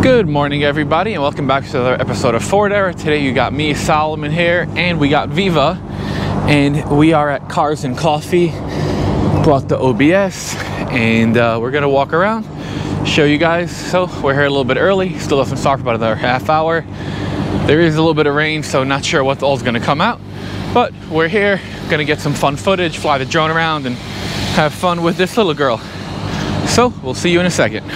Good morning, everybody, and welcome back to another episode of Ford Era. Today you got me, Solomon, here, and we got Viva, and we are at Cars and Coffee. Brought the OBS, and we're gonna walk around, show you guys. So we're here a little bit early, still doesn't start for about another half hour. There is a little bit of rain, so not sure what all's gonna come out, but we're here, gonna get some fun footage, fly the drone around, and have fun with this little girl. So we'll see you in a second.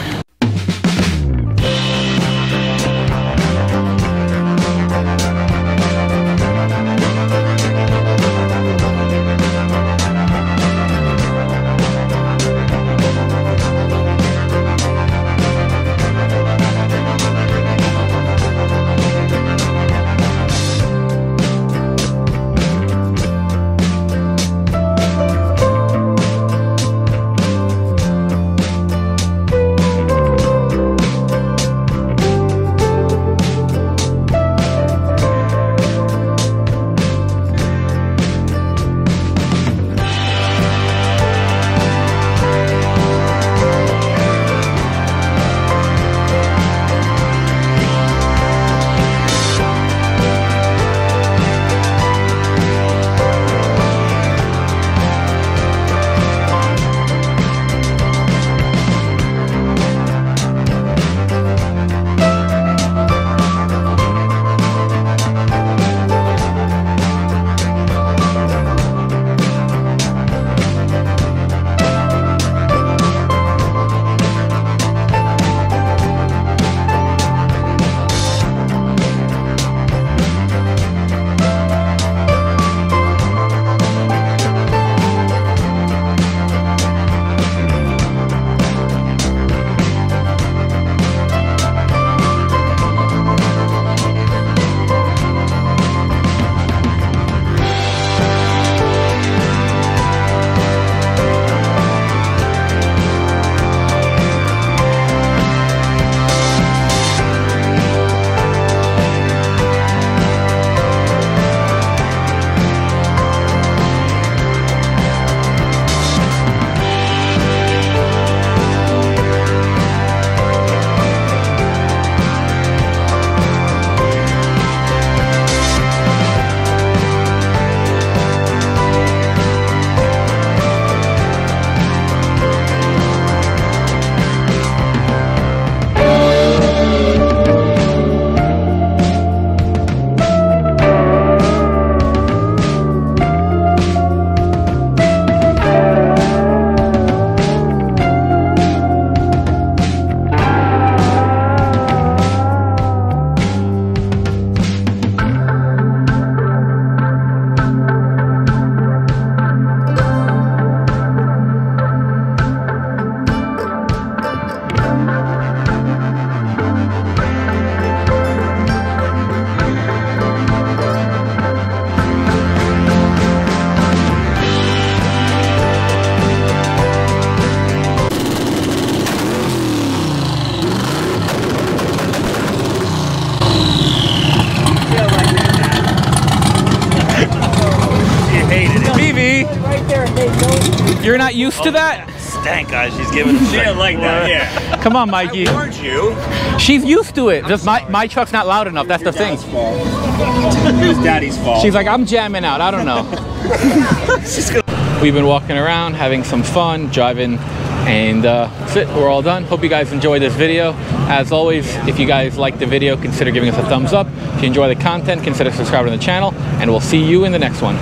You're not used to that? Stank, guys. She's giving us. She didn't like that, yeah. Come on, Mikey. I warned you. She's used to it. Just my truck's not loud enough. That's the thing. It was Daddy's fault. She's like, I'm jamming out. I don't know. We've been walking around, having some fun, driving, and that's it. We're all done. Hope you guys enjoyed this video. As always, if you guys like the video, consider giving us a thumbs up. If you enjoy the content, consider subscribing to the channel, and we'll see you in the next one.